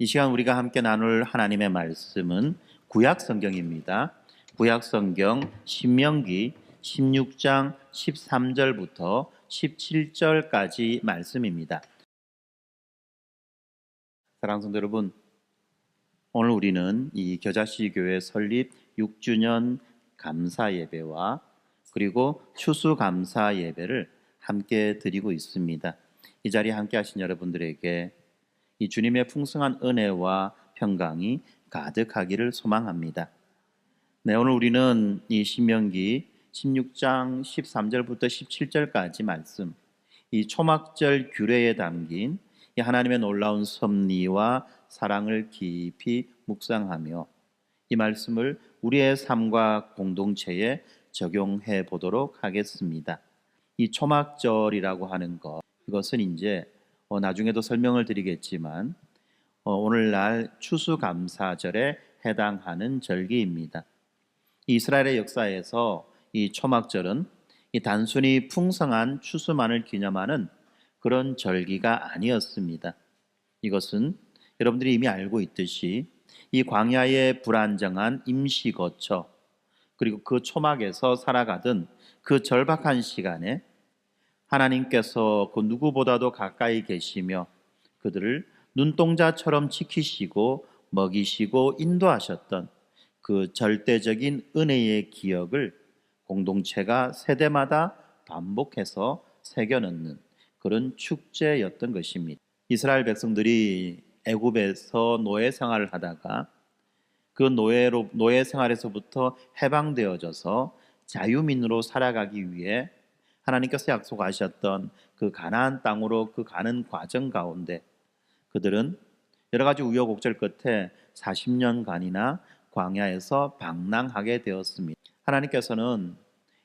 이 시간 우리가 함께 나눌 하나님의 말씀은 구약 성경입니다. 구약 성경 신명기 16장 13절부터 17절까지 말씀입니다. 사랑하는 성도 여러분, 오늘 우리는 이 겨자씨 교회 설립 6주년 감사 예배와 그리고 추수 감사 예배를 함께 드리고 있습니다. 이 자리에 함께 하신 여러분들에게 이 주님의 풍성한 은혜와 평강이 가득하기를 소망합니다. 네, 오늘 우리는 이 신명기 16장 13절부터 17절까지 말씀, 이 초막절 규례에 담긴 이 하나님의 놀라운 섭리와 사랑을 깊이 묵상하며 이 말씀을 우리의 삶과 공동체에 적용해 보도록 하겠습니다. 이 초막절이라고 하는 것, 이것은 이제 나중에도 설명을 드리겠지만 오늘날 추수감사절에 해당하는 절기입니다. 이스라엘의 역사에서 이 초막절은 이 단순히 풍성한 추수만을 기념하는 그런 절기가 아니었습니다. 이것은 여러분들이 이미 알고 있듯이 이 광야의 불안정한 임시거처, 그리고 그 초막에서 살아가던 그 절박한 시간에 하나님께서 그 누구보다도 가까이 계시며 그들을 눈동자처럼 지키시고 먹이시고 인도하셨던 그 절대적인 은혜의 기억을 공동체가 세대마다 반복해서 새겨넣는 그런 축제였던 것입니다. 이스라엘 백성들이 애굽에서 노예 생활을 하다가 그 노예 생활에서부터 해방되어져서 자유민으로 살아가기 위해 하나님께서 약속하셨던 그 가나안 땅으로 그 가는 과정 가운데 그들은 여러 가지 우여곡절 끝에 40년간이나 광야에서 방랑하게 되었습니다. 하나님께서는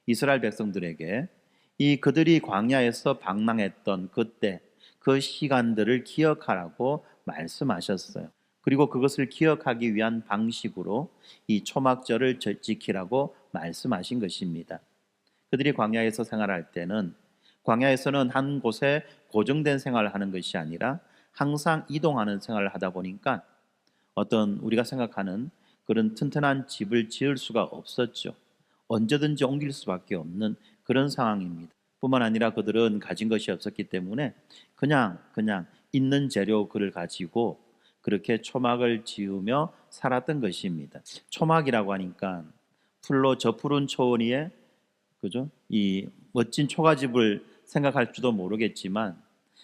이스라엘 백성들에게 이 그들이 광야에서 방랑했던 그때 그 시간들을 기억하라고 말씀하셨어요. 그리고 그것을 기억하기 위한 방식으로 이 초막절을 지키라고 말씀하신 것입니다. 그들이 광야에서 생활할 때는 광야에서는 한 곳에 고정된 생활을 하는 것이 아니라 항상 이동하는 생활을 하다 보니까 어떤 우리가 생각하는 그런 튼튼한 집을 지을 수가 없었죠. 언제든지 옮길 수밖에 없는 그런 상황입니다. 뿐만 아니라 그들은 가진 것이 없었기 때문에 그냥 있는 재료 그를 가지고 그렇게 초막을 지으며 살았던 것입니다. 초막이라고 하니까 풀로 저 푸른 초원 위에 그죠? 이 멋진 초가집을 생각할지도 모르겠지만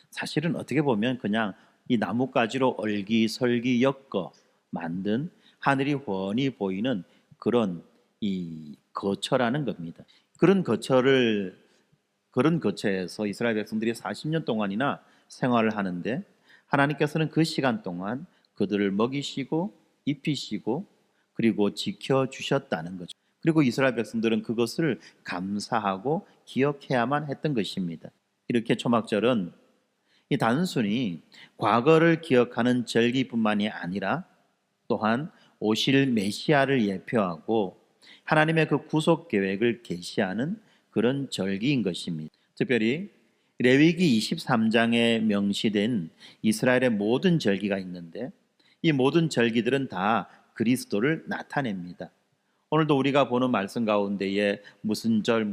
사실은 어떻게 보면 그냥 이 나뭇가지로 얼기설기 엮어 만든 하늘이 훤히 보이는 그런 이 거처라는 겁니다. 그런 거처에서 이스라엘 백성들이 40년 동안이나 생활을 하는데 하나님께서는 그 시간 동안 그들을 먹이시고 입히시고 그리고 지켜주셨다는 거죠. 그리고 이스라엘 백성들은 그것을 감사하고 기억해야만 했던 것입니다. 이렇게 초막절은 이 단순히 과거를 기억하는 절기뿐만이 아니라 또한 오실 메시아를 예표하고 하나님의 그 구속 계획을 계시하는 그런 절기인 것입니다. 특별히 레위기 23장에 명시된 이스라엘의 모든 절기가 있는데 이 모든 절기들은 다 그리스도를 나타냅니다. 오늘도 우리가 보는 말씀 가운데에 무슨 절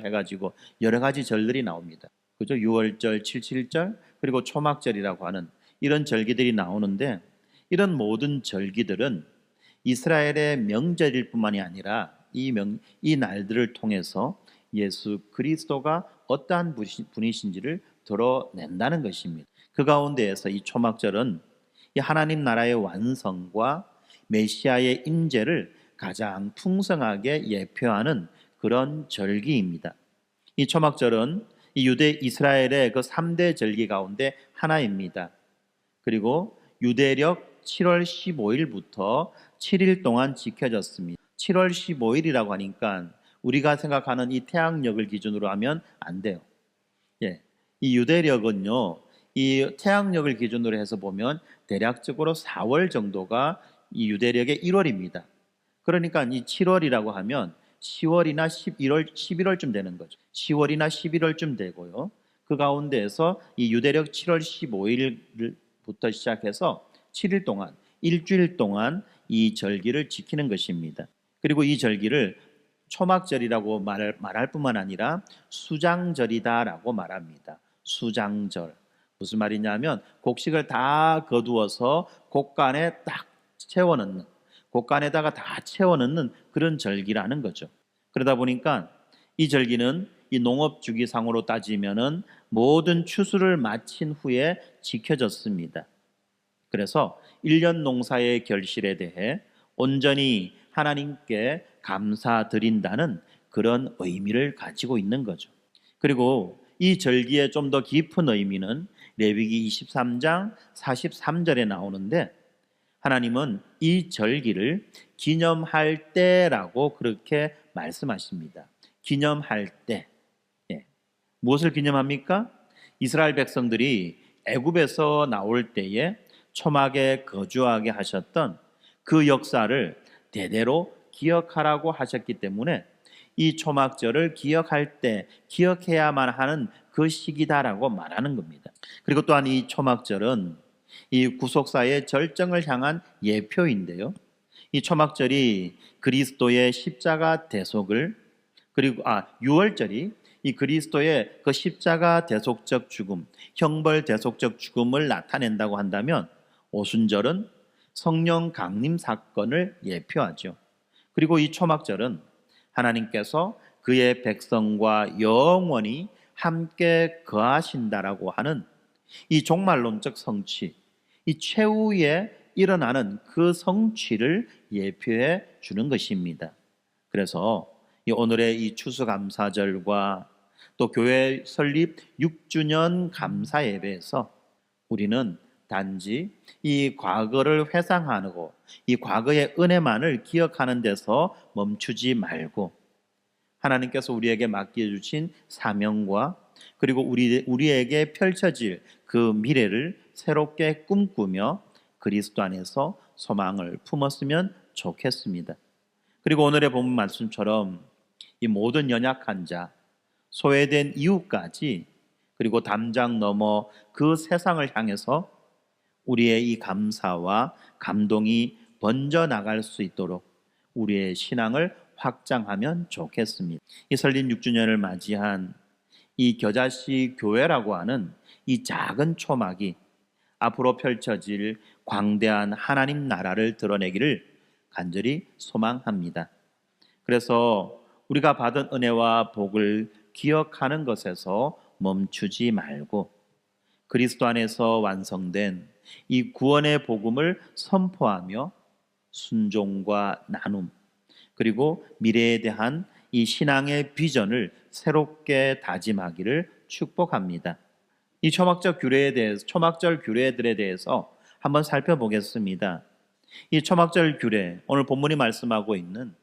해가지고 여러 가지 절들이 나옵니다. 그죠? 6월절, 77절, 그리고 초막절이라고 하는 이런 절기들이 나오는데 이런 모든 절기들은 이스라엘의 명절일 뿐만이 아니라 이 날들을 통해서 예수 그리스도가 어떠한 분이신지를 드러낸다는 것입니다. 그 가운데에서 이 초막절은 이 하나님 나라의 완성과 메시아의 임재를 가장 풍성하게 예표하는 그런 절기입니다. 이 초막절은 이 이스라엘의 그 3대 절기 가운데 하나입니다. 그리고 유대력 7월 15일부터 7일 동안 지켜졌습니다. 7월 15일이라고 하니까 우리가 생각하는 이 태양력을 기준으로 하면 안 돼요. 예, 이 유대력은요, 이 태양력을 기준으로 해서 보면 대략적으로 4월 정도가 이 유대력의 1월입니다. 그러니까 이 7월이라고 하면 10월이나 11월쯤 되는 거죠. 10월이나 11월쯤 되고요. 그 가운데에서 이 유대력 7월 15일부터 시작해서 7일 동안, 일주일 동안 이 절기를 지키는 것입니다. 그리고 이 절기를 초막절이라고 말할 뿐만 아니라 수장절이다라고 말합니다. 수장절. 무슨 말이냐면 곡식을 다 거두어서 곡간에 딱 채워넣는, 곡간에다가 다 채워넣는 그런 절기라는 거죠. 그러다 보니까 이 절기는 이 농업주기상으로 따지면은 모든 추수를 마친 후에 지켜졌습니다. 그래서 1년 농사의 결실에 대해 온전히 하나님께 감사드린다는 그런 의미를 가지고 있는 거죠. 그리고 이 절기의 좀 더 깊은 의미는 레위기 23장 43절에 나오는데, 하나님은 이 절기를 기념할 때라고 그렇게 말씀하십니다. 기념할 때. 예. 무엇을 기념합니까? 이스라엘 백성들이 애굽에서 나올 때에 초막에 거주하게 하셨던 그 역사를 대대로 기억하라고 하셨기 때문에 이 초막절을 기억할 때 기억해야만 하는 그 시기다라고 말하는 겁니다. 그리고 또한 이 초막절은 이 구속사의 절정을 향한 예표인데요. 이 초막절이 그리스도의 십자가 대속을, 그리고 유월절이 이 그리스도의 그 십자가 대속적 죽음, 형벌 대속적 죽음을 나타낸다고 한다면, 오순절은 성령 강림 사건을 예표하죠. 그리고 이 초막절은 하나님께서 그의 백성과 영원히 함께 거하신다라고 하는 이 종말론적 성취, 이 최후에 일어나는 그 성취를 예표해 주는 것입니다. 그래서 이 오늘의 이 추수감사절과 또 교회 설립 6주년 감사 예배에서 우리는 단지 이 과거를 회상하고 이 과거의 은혜만을 기억하는 데서 멈추지 말고, 하나님께서 우리에게 맡겨주신 사명과 그리고 우리에게 펼쳐질 그 미래를 새롭게 꿈꾸며 그리스도 안에서 소망을 품었으면 좋겠습니다. 그리고 오늘의 본문 말씀처럼 이 모든 연약한 자, 소외된 이웃까지, 그리고 담장 넘어 그 세상을 향해서 우리의 이 감사와 감동이 번져나갈 수 있도록 우리의 신앙을 확장하면 좋겠습니다. 이 설립 6주년을 맞이한 이 겨자씨 교회라고 하는 이 작은 초막이 앞으로 펼쳐질 광대한 하나님 나라를 드러내기를 간절히 소망합니다. 그래서 우리가 받은 은혜와 복을 기억하는 것에서 멈추지 말고 그리스도 안에서 완성된 이 구원의 복음을 선포하며 순종과 나눔, 그리고 미래에 대한 이 신앙의 비전을 새롭게 다짐하기를 축복합니다. 이 초막절 규례들에 대해서 한번 살펴보겠습니다. 이 초막절 규례, 오늘 본문이 말씀하고 있는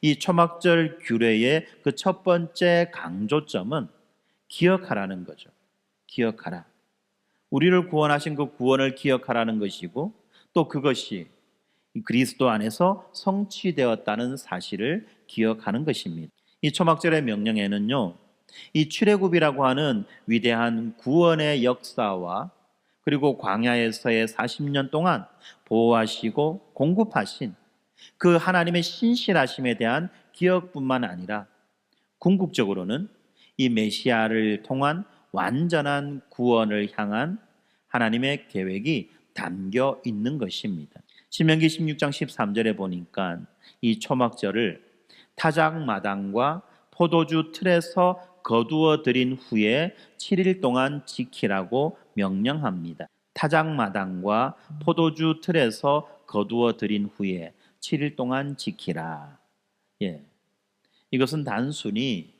이 초막절 규례의 그 첫 번째 강조점은 기억하라는 거죠. 기억하라. 우리를 구원하신 그 구원을 기억하라는 것이고, 또 그것이 그리스도 안에서 성취되었다는 사실을 기억하는 것입니다. 이 초막절의 명령에는요, 이 출애굽이라고 하는 위대한 구원의 역사와 그리고 광야에서의 40년 동안 보호하시고 공급하신 그 하나님의 신실하심에 대한 기억뿐만 아니라 궁극적으로는 이 메시아를 통한 완전한 구원을 향한 하나님의 계획이 담겨 있는 것입니다. 신명기 16장 13절에 보니까 이 초막절을 타작마당과 포도주 틀에서 거두어 들인 후에 7일 동안 지키라고 명령합니다. 타작마당과 포도주 틀에서 거두어 들인 후에 7일 동안 지키라. 이것은 단순히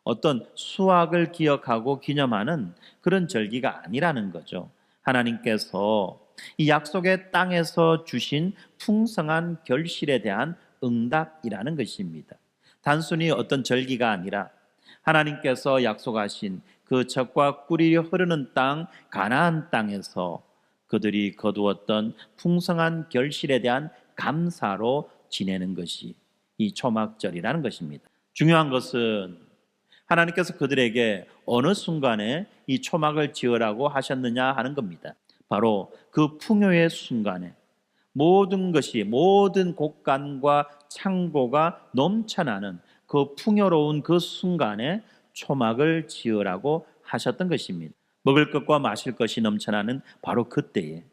어떤 수확을 기억하고 기념하는 그런 절기가 아니라는 거죠. 하나님께서 이 약속의 땅에서 주신 풍성한 결실에 대한 응답이라는 것입니다. 단순히 어떤 절기가 아니라 하나님께서 약속하신 그 젖과 꿀이 흐르는 땅 가나안 땅에서 그들이 거두었던 풍성한 결실에 대한 감사로 지내는 것이 이 초막절이라는 것입니다. 중요한 것은 하나님께서 그들에게 어느 순간에 이 초막을 지으라고 하셨느냐 하는 겁니다. 바로 그 풍요의 순간에 모든 것이, 모든 곳간과 창고가 넘쳐나는 그 풍요로운 그 순간에 초막을 지으라고 하셨던 것입니다. 먹을 것과 마실 것이 넘쳐나는 바로 그때에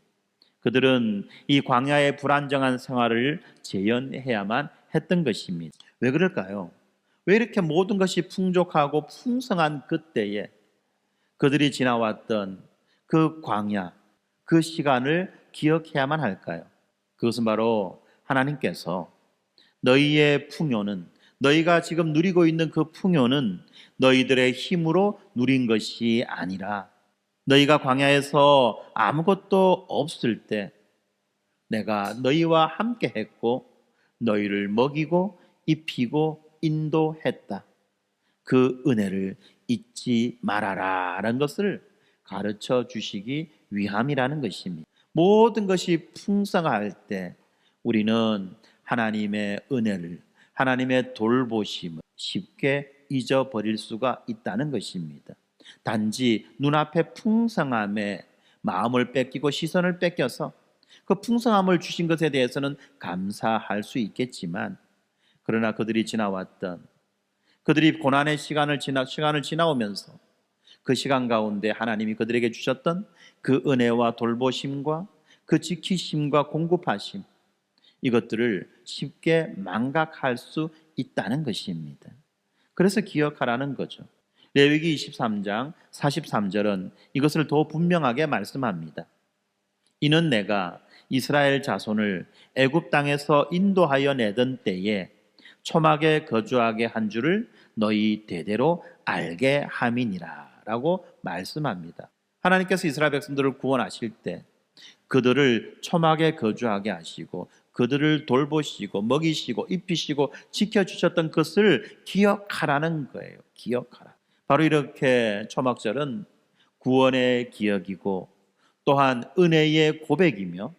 그들은 이 광야의 불안정한 생활을 재현해야만 했던 것입니다. 왜 그럴까요? 왜 이렇게 모든 것이 풍족하고 풍성한 그때에 그들이 지나왔던 그 광야, 그 시간을 기억해야만 할까요? 그것은 바로 하나님께서 너희의 풍요는, 너희가 지금 누리고 있는 그 풍요는 너희들의 힘으로 누린 것이 아니라 너희가 광야에서 아무것도 없을 때 내가 너희와 함께 했고 너희를 먹이고 입히고 인도했다. 그 은혜를 잊지 말아라 라는 것을 가르쳐 주시기 위함이라는 것입니다. 모든 것이 풍성할 때 우리는 하나님의 은혜를, 하나님의 돌보심을 쉽게 잊어버릴 수가 있다는 것입니다. 단지 눈앞의 풍성함에 마음을 뺏기고 시선을 뺏겨서 그 풍성함을 주신 것에 대해서는 감사할 수 있겠지만, 그러나 그들이 지나왔던, 그들이 고난의 시간을 지나오면서 그 시간 가운데 하나님이 그들에게 주셨던 그 은혜와 돌보심과 그 지키심과 공급하심, 이것들을 쉽게 망각할 수 있다는 것입니다. 그래서 기억하라는 거죠. 레위기 23장 43절은 이것을 더 분명하게 말씀합니다. 이는 내가 이스라엘 자손을 애굽 땅에서 인도하여 내던 때에 초막에 거주하게 한 줄을 너희 대대로 알게 함이니라 라고 말씀합니다. 하나님께서 이스라엘 백성들을 구원하실 때 그들을 초막에 거주하게 하시고 그들을 돌보시고 먹이시고 입히시고 지켜주셨던 것을 기억하라는 거예요. 기억하라. 바로 이렇게 초막절은 구원의 기억이고 또한 은혜의 고백이며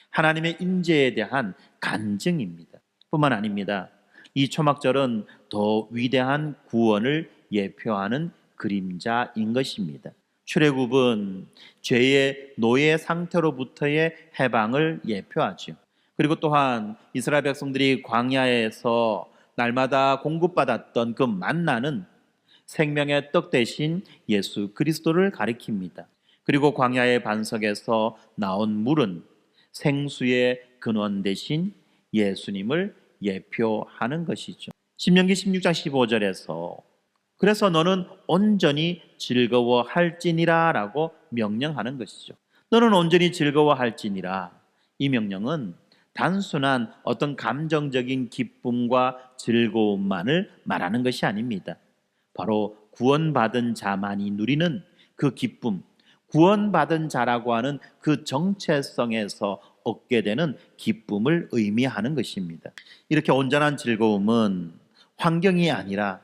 하나님의 임재에 대한 간증입니다. 뿐만 아닙니다. 이 초막절은 더 위대한 구원을 예표하는 그림자인 것입니다. 출애굽은 죄의 노예 상태로부터의 해방을 예표하죠. 그리고 또한 이스라엘 백성들이 광야에서 날마다 공급받았던 그 만나는 생명의 떡 대신 예수 그리스도를 가리킵니다. 그리고 광야의 반석에서 나온 물은 생수의 근원 대신 예수님을 예표하는 것이죠. 신명기 16장 15절에서 그래서 너는 온전히 즐거워할지니라 라고 명령하는 것이죠. 너는 온전히 즐거워할지니라. 이 명령은 단순한 어떤 감정적인 기쁨과 즐거움만을 말하는 것이 아닙니다. 바로 구원받은 자만이 누리는 그 기쁨, 구원받은 자라고 하는 그 정체성에서 얻게 되는 기쁨을 의미하는 것입니다. 이렇게 온전한 즐거움은 환경이 아니라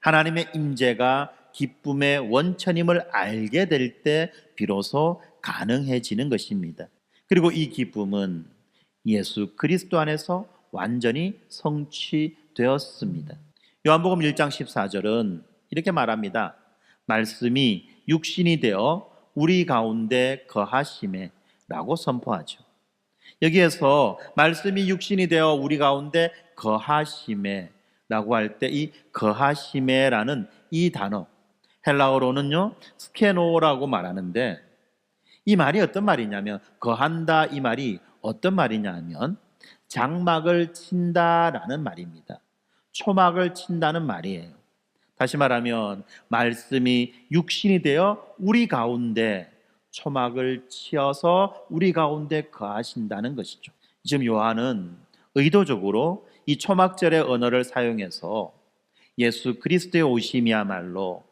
하나님의 임재가 기쁨의 원천임을 알게 될 때 비로소 가능해지는 것입니다. 그리고 이 기쁨은 예수 그리스도 안에서 완전히 성취되었습니다. 요한복음 1장 14절은 이렇게 말합니다. 말씀이 육신이 되어 우리 가운데 거하심에 라고 선포하죠. 여기에서 말씀이 육신이 되어 우리 가운데 거하심에 라고 할 때 이 거하심에라는 이 단어, 헬라어로는요 스케노라고 말하는데, 이 말이 어떤 말이냐면, 거한다 이 말이 어떤 말이냐면 장막을 친다라는 말입니다. 초막을 친다는 말이에요. 다시 말하면 말씀이 육신이 되어 우리 가운데 초막을 치어서 우리 가운데 거하신다는 것이죠. 지금 요한은 의도적으로 이 초막절의 언어를 사용해서 예수 그리스도의 오심이야말로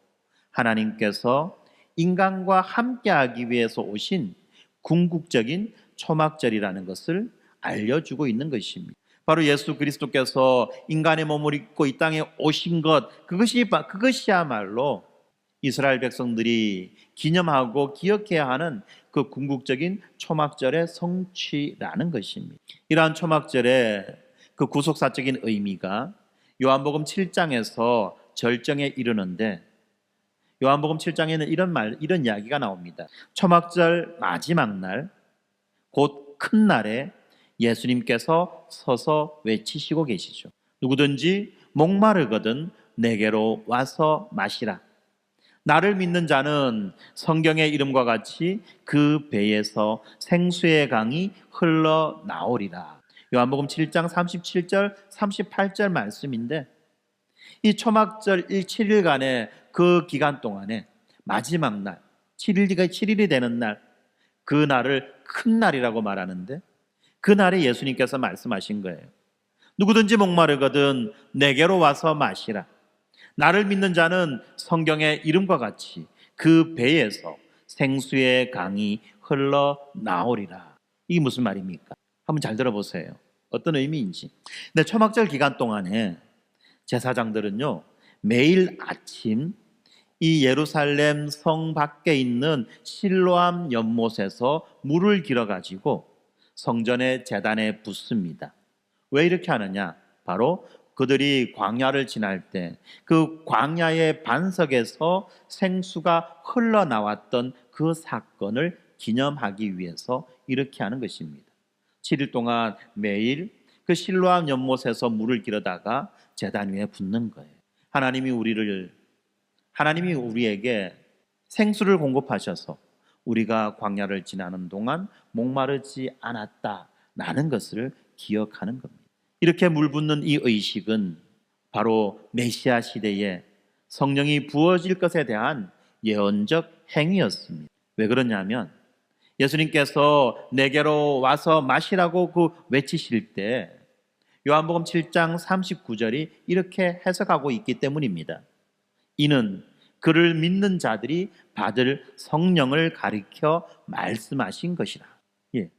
하나님께서 인간과 함께하기 위해서 오신 궁극적인 초막절이라는 것을 알려주고 있는 것입니다. 바로 예수 그리스도께서 인간의 몸을 입고 이 땅에 오신 것, 그것이야말로 이스라엘 백성들이 기념하고 기억해야 하는 그 궁극적인 초막절의 성취라는 것입니다. 이러한 초막절의 그 구속사적인 의미가 요한복음 7장에서 절정에 이르는데, 요한복음 7장에는 이런 이야기가 나옵니다. 초막절 마지막 날, 곧 큰 날에 예수님께서 서서 외치시고 계시죠. 누구든지 목마르거든 내게로 와서 마시라. 나를 믿는 자는 성경의 이름과 같이 그 배에서 생수의 강이 흘러나오리라. 요한복음 7장 37절 38절 말씀인데, 이 초막절 7일간의 그 기간 동안에 마지막 날 7일이 되는 날, 그 날을 큰 날이라고 말하는데, 그 날에 예수님께서 말씀하신 거예요. 누구든지 목마르거든 내게로 와서 마시라. 나를 믿는 자는 성경의 이름과 같이 그 배에서 생수의 강이 흘러나오리라. 이게 무슨 말입니까? 한번 잘 들어보세요. 어떤 의미인지. 근데 초막절 기간 동안에 제사장들은요, 매일 아침 이 예루살렘 성 밖에 있는 실로암 연못에서 물을 길어 가지고 성전의 제단에 붓습니다. 왜 이렇게 하느냐? 바로 그들이 광야를 지날 때 그 광야의 반석에서 생수가 흘러나왔던 그 사건을 기념하기 위해서 이렇게 하는 것입니다. 7일 동안 매일 그 실로암 연못에서 물을 길어다가 제단 위에 붓는 거예요. 하나님이 우리에게 생수를 공급하셔서 우리가 광야를 지나는 동안 목마르지 않았다라는 것을 기억하는 겁니다. 이렇게 물 붓는 이 의식은 바로 메시아 시대에 성령이 부어질 것에 대한 예언적 행위였습니다. 왜 그러냐면 예수님께서 내게로 와서 마시라고 외치실 때 요한복음 7장 39절이 이렇게 해석하고 있기 때문입니다. 이는 그를 믿는 자들이 받을 성령을 가리켜 말씀하신 것이라. 예.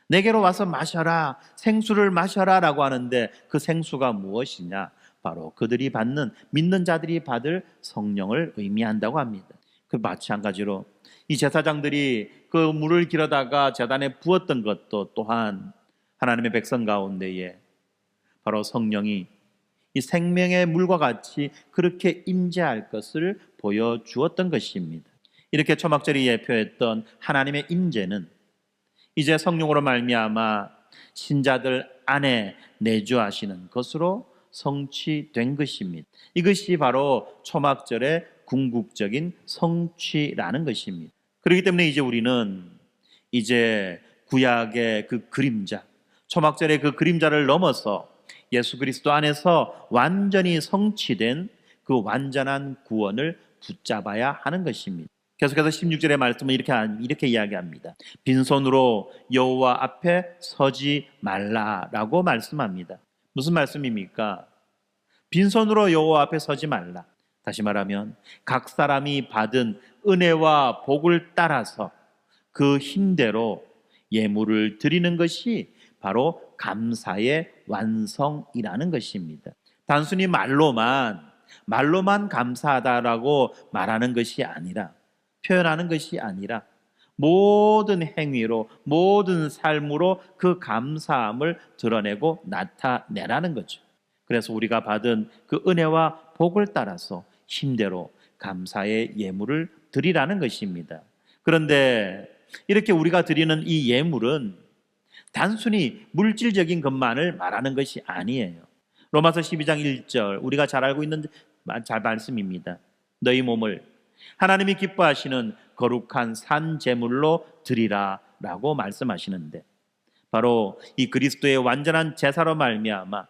내게로 와서 마셔라, 생수를 마셔라 라고 하는데 그 생수가 무엇이냐? 바로 그들이 받는, 믿는 자들이 받을 성령을 의미한다고 합니다. 그 마찬가지로 이 제사장들이 그 물을 길어다가 제단에 부었던 것도 또한 하나님의 백성 가운데에 바로 성령이 이 생명의 물과 같이 그렇게 임재할 것을 보여주었던 것입니다. 이렇게 초막절이 예표했던 하나님의 임재는 이제 성령으로 말미암아 신자들 안에 내주하시는 것으로 성취된 것입니다. 이것이 바로 초막절의 궁극적인 성취라는 것입니다. 그렇기 때문에 이제 우리는 이제 구약의 그 그림자, 초막절의 그 그림자를 넘어서 예수 그리스도 안에서 완전히 성취된 그 완전한 구원을 붙잡아야 하는 것입니다. 계속해서 16절의 말씀은 이렇게 이야기합니다. 빈손으로 여호와 앞에 서지 말라라고 말씀합니다. 무슨 말씀입니까? 빈손으로 여호와 앞에 서지 말라. 다시 말하면 각 사람이 받은 은혜와 복을 따라서 그 힘대로 예물을 드리는 것이 바로 감사의 완성이라는 것입니다. 단순히 말로만 감사하다라고 말하는 것이 아니라, 표현하는 것이 아니라 모든 행위로, 모든 삶으로 그 감사함을 드러내고 나타내라는 거죠. 그래서 우리가 받은 그 은혜와 복을 따라서 힘대로 감사의 예물을 드리라는 것입니다. 그런데 이렇게 우리가 드리는 이 예물은 단순히 물질적인 것만을 말하는 것이 아니에요. 로마서 12장 1절 우리가 잘 알고 있는 말씀입니다. 너희 몸을 하나님이 기뻐하시는 거룩한 산 제물로 드리라 라고 말씀하시는데, 바로 이 그리스도의 완전한 제사로 말미암아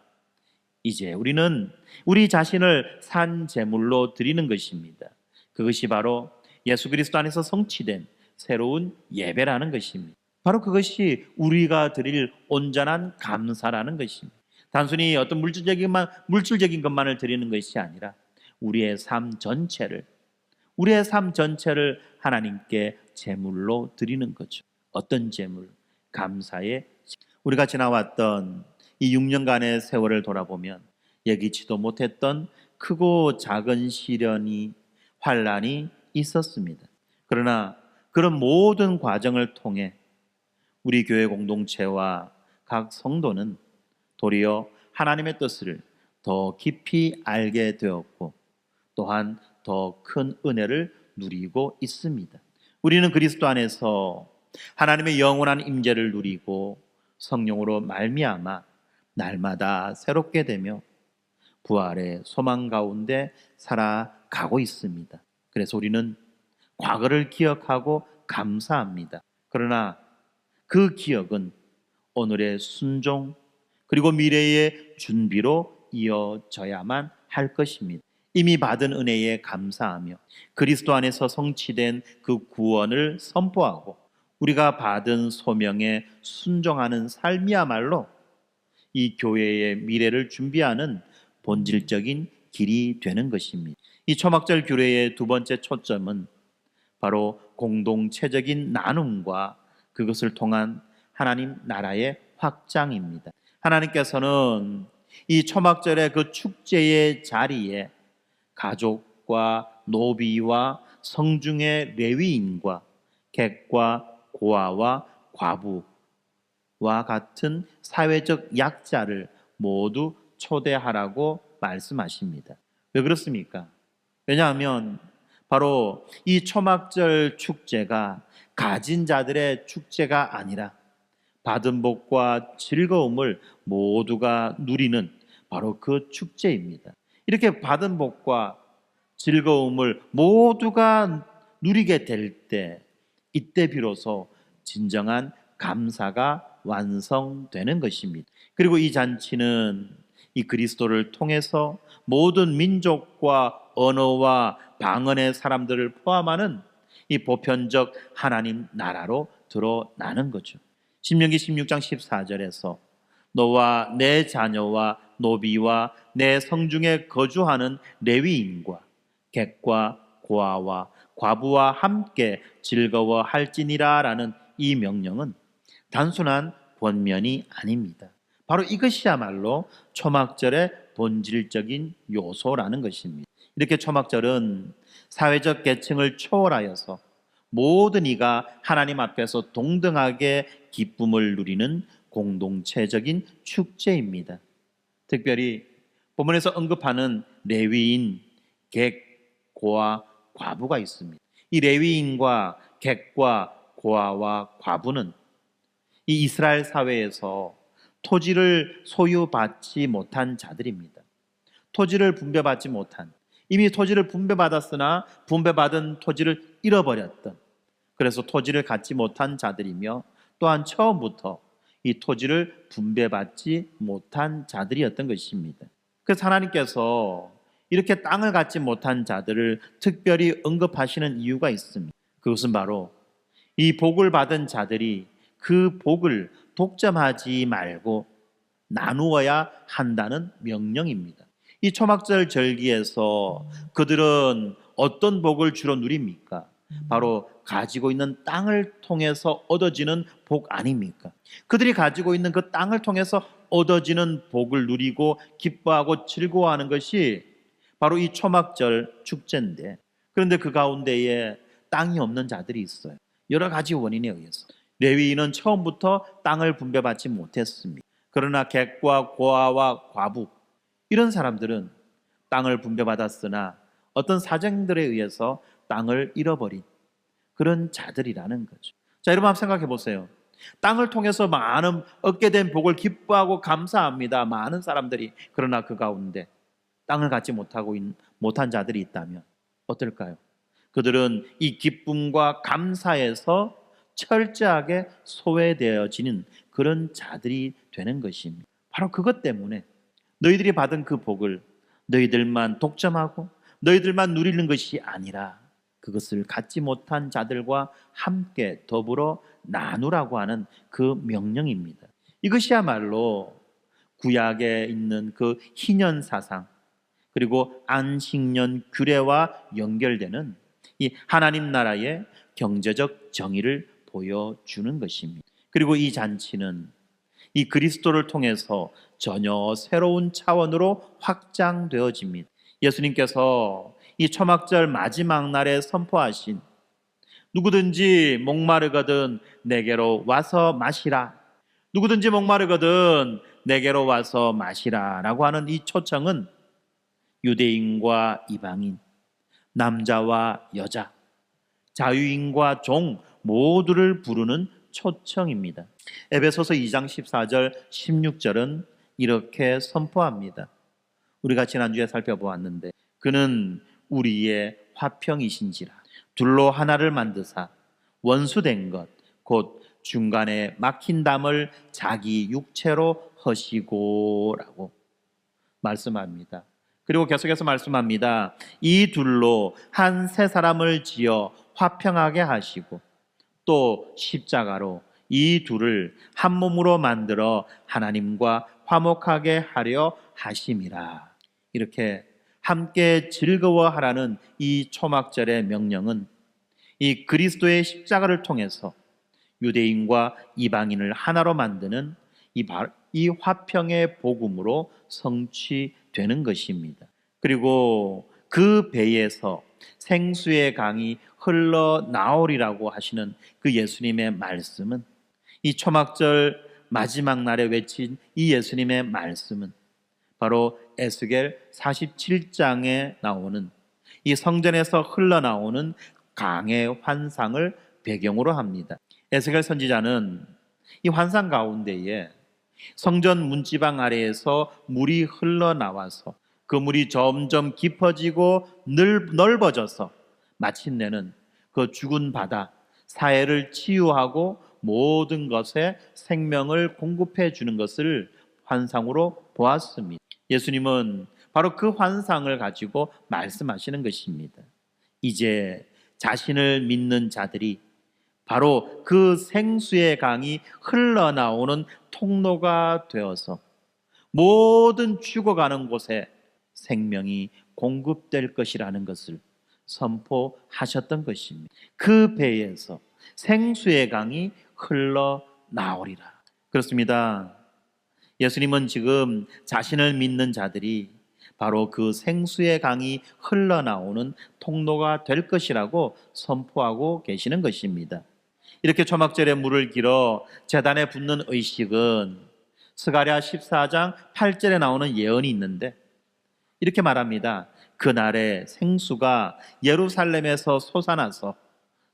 이제 우리는 우리 자신을 산 제물로 드리는 것입니다. 그것이 바로 예수 그리스도 안에서 성취된 새로운 예배라는 것입니다. 바로 그것이 우리가 드릴 온전한 감사라는 것입니다. 단순히 어떤 물질적인 것만을 드리는 것이 아니라 우리의 삶 전체를 하나님께 제물로 드리는 거죠. 어떤 제물? 감사의. 우리가 지나왔던 이 6년간의 세월을 돌아보면 예기치도 못했던 크고 작은 시련이, 환난이 있었습니다. 그러나 그런 모든 과정을 통해 우리 교회 공동체와 각 성도는 도리어 하나님의 뜻을 더 깊이 알게 되었고, 또한 더 큰 은혜를 누리고 있습니다. 우리는 그리스도 안에서 하나님의 영원한 임재를 누리고 성령으로 말미암아 날마다 새롭게 되며 부활의 소망 가운데 살아가고 있습니다. 그래서 우리는 과거를 기억하고 감사합니다. 그러나 그 기억은 오늘의 순종 그리고 미래의 준비로 이어져야만 할 것입니다. 이미 받은 은혜에 감사하며 그리스도 안에서 성취된 그 구원을 선포하고 우리가 받은 소명에 순종하는 삶이야말로 이 교회의 미래를 준비하는 본질적인 길이 되는 것입니다. 이 초막절 규례의 두 번째 초점은 바로 공동체적인 나눔과 그것을 통한 하나님 나라의 확장입니다. 하나님께서는 이 초막절의 그 축제의 자리에 가족과 노비와 성중의 레위인과 객과 고아와 과부와 같은 사회적 약자를 모두 초대하라고 말씀하십니다. 왜 그렇습니까? 왜냐하면 바로 이 초막절 축제가 가진 자들의 축제가 아니라 받은 복과 즐거움을 모두가 누리는 바로 그 축제입니다. 이렇게 받은 복과 즐거움을 모두가 누리게 될 때, 이때 비로소 진정한 감사가 완성되는 것입니다. 그리고 이 잔치는 이 그리스도를 통해서 모든 민족과 언어와 방언의 사람들을 포함하는 이 보편적 하나님 나라로 드러나는 거죠. 신명기 16장 14절에서 너와 내 자녀와 노비와 내 성중에 거주하는 레위인과 객과 고아와 과부와 함께 즐거워할지니라 라는 이 명령은 단순한 권면이 아닙니다. 바로 이것이야말로 초막절의 본질적인 요소라는 것입니다. 이렇게 초막절은 사회적 계층을 초월하여서 모든 이가 하나님 앞에서 동등하게 기쁨을 누리는 공동체적인 축제입니다. 특별히 본문에서 언급하는 레위인, 객, 고아, 과부가 있습니다. 이 레위인과 객과 고아와 과부는 이 이스라엘 사회에서 토지를 소유받지 못한 자들입니다. 토지를 분배받지 못한, 이미 토지를 분배받았으나 분배받은 토지를 잃어버렸던, 그래서 토지를 갖지 못한 자들이며 또한 처음부터 이 토지를 분배받지 못한 자들이었던 것입니다. 그래서 하나님께서 이렇게 땅을 갖지 못한 자들을 특별히 언급하시는 이유가 있습니다. 그것은 바로 이 복을 받은 자들이 그 복을 독점하지 말고 나누어야 한다는 명령입니다. 이 초막절 절기에서 그들은 어떤 복을 주로 누립니까? 바로 가지고 있는 땅을 통해서 얻어지는 복 아닙니까? 그들이 가지고 있는 그 땅을 통해서 얻어지는 복을 누리고 기뻐하고 즐거워하는 것이 바로 이 초막절 축제인데, 그런데 그 가운데에 땅이 없는 자들이 있어요. 여러 가지 원인에 의해서. 레위인은 처음부터 땅을 분배받지 못했습니다. 그러나 객과 고아와 과부, 이런 사람들은 땅을 분배받았으나 어떤 사정들에 의해서 땅을 잃어버린 그런 자들이라는 거죠. 자, 여러분 한번 생각해 보세요. 땅을 통해서 많은 얻게 된 복을 기뻐하고 감사합니다. 많은 사람들이. 그러나 그 가운데 땅을 갖지 못한 자들이 있다면 어떨까요? 그들은 이 기쁨과 감사에서 철저하게 소외되어지는 그런 자들이 되는 것입니다. 바로 그것 때문에 너희들이 받은 그 복을 너희들만 독점하고 너희들만 누리는 것이 아니라 그것을 갖지 못한 자들과 함께 더불어 나누라고 하는 그 명령입니다. 이것이야말로 구약에 있는 그 희년 사상 그리고 안식년 규례와 연결되는 이 하나님 나라의 경제적 정의를 보여주는 것입니다. 그리고 이 잔치는 이 그리스도를 통해서 전혀 새로운 차원으로 확장되어집니다. 예수님께서 이 초막절 마지막 날에 선포하신 누구든지 목마르거든 내게로 와서 마시라, 누구든지 목마르거든 내게로 와서 마시라 라고 하는 이 초청은 유대인과 이방인, 남자와 여자, 자유인과 종 모두를 부르는 초청입니다. 에베소서 2장 14절 16절은 이렇게 선포합니다. 우리가 지난주에 살펴보았는데 그는 우리의 화평이신지라 둘로 하나를 만드사 원수된 것 곧 중간에 막힌 담을 자기 육체로 허시고라고 말씀합니다. 그리고 계속해서 말씀합니다. 이 둘로 한 세 사람을 지어 화평하게 하시고 또 십자가로 이 둘을 한 몸으로 만들어 하나님과 화목하게 하려 하심이라. 이렇게 함께 즐거워하라는 이 초막절의 명령은 이 그리스도의 십자가를 통해서 유대인과 이방인을 하나로 만드는 이 화평의 복음으로 성취되는 것입니다. 그리고 그 배에서 생수의 강이 흘러나오리라고 하시는 그 예수님의 말씀은 이 초막절 마지막 날에 외친 이 예수님의 말씀은 바로 에스겔 47장에 나오는 이 성전에서 흘러나오는 강의 환상을 배경으로 합니다. 에스겔 선지자는 이 환상 가운데에 성전 문지방 아래에서 물이 흘러나와서 그 물이 점점 깊어지고 넓어져서 마침내는 그 죽은 바다 사해를 치유하고 모든 것에 생명을 공급해 주는 것을 환상으로 보았습니다. 예수님은 바로 그 환상을 가지고 말씀하시는 것입니다. 이제 자신을 믿는 자들이 바로 그 생수의 강이 흘러나오는 통로가 되어서 모든 죽어가는 곳에 생명이 공급될 것이라는 것을 선포하셨던 것입니다. 그 배에서 생수의 강이 흘러나오리라. 그렇습니다. 예수님은 지금 자신을 믿는 자들이 바로 그 생수의 강이 흘러나오는 통로가 될 것이라고 선포하고 계시는 것입니다. 이렇게 초막절에 물을 길어 제단에 붓는 의식은 스가랴 14장 8절에 나오는 예언이 있는데 이렇게 말합니다. 그날에 생수가 예루살렘에서 솟아나서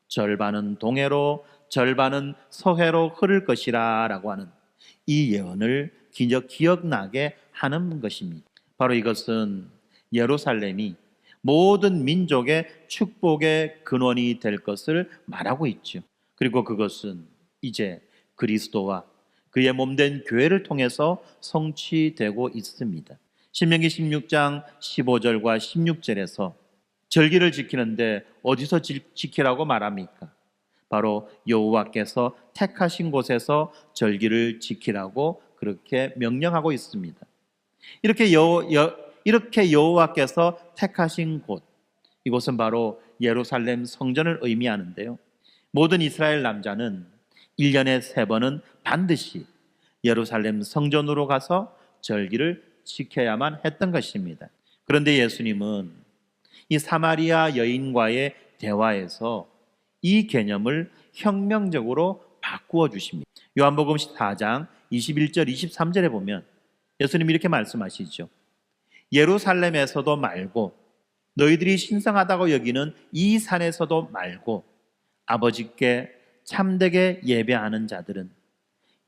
절반은 동해로 절반은 서해로 흐를 것이라 라고 하는 이 예언을 기억나게 하는 것입니다. 바로 이것은 예루살렘이 모든 민족의 축복의 근원이 될 것을 말하고 있죠. 그리고 그것은 이제 그리스도와 그의 몸된 교회를 통해서 성취되고 있습니다. 신명기 16장 15절과 16절에서 절기를 지키는데 어디서 지키라고 말합니까? 바로 여호와께서 택하신 곳에서 절기를 지키라고 그렇게 명령하고 있습니다. 이렇게 여호와께서 택하신 곳, 이곳은 바로 예루살렘 성전을 의미하는데요. 모든 이스라엘 남자는 1년에 3번은 반드시 예루살렘 성전으로 가서 절기를 지켜야만 했던 것입니다. 그런데 예수님은 이 사마리아 여인과의 대화에서 이 개념을 혁명적으로 바꾸어 주십니다. 요한복음 4장 21절 23절에 보면 예수님이 이렇게 말씀하시죠. 예루살렘에서도 말고 너희들이 신성하다고 여기는 이 산에서도 말고 아버지께 참되게 예배하는 자들은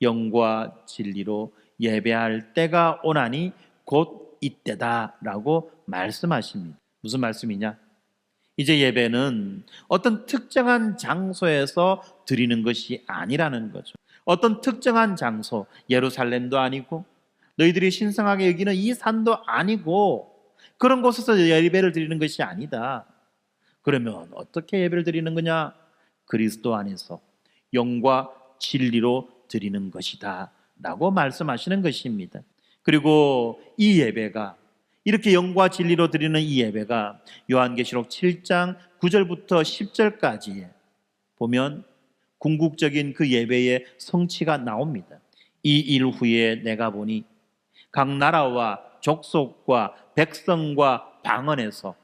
영과 진리로 예배할 때가 오나니 곧 이때다 라고 말씀하십니다. 무슨 말씀이냐? 이제 예배는 어떤 특정한 장소에서 드리는 것이 아니라는 거죠. 어떤 특정한 장소, 예루살렘도 아니고 너희들이 신성하게 여기는 이 산도 아니고 그런 곳에서 예배를 드리는 것이 아니다. 그러면 어떻게 예배를 드리는 거냐? 그리스도 안에서 영과 진리로 드리는 것이다 라고 말씀하시는 것입니다. 그리고 이 예배가 이렇게 영과 진리로 드리는 이 예배가 요한계시록 7장 9절부터 10절까지에 보면 궁극적인 그 예배의 성취가 나옵니다. 이 일 후에 내가 보니 각 나라와 족속과 백성과 방언에서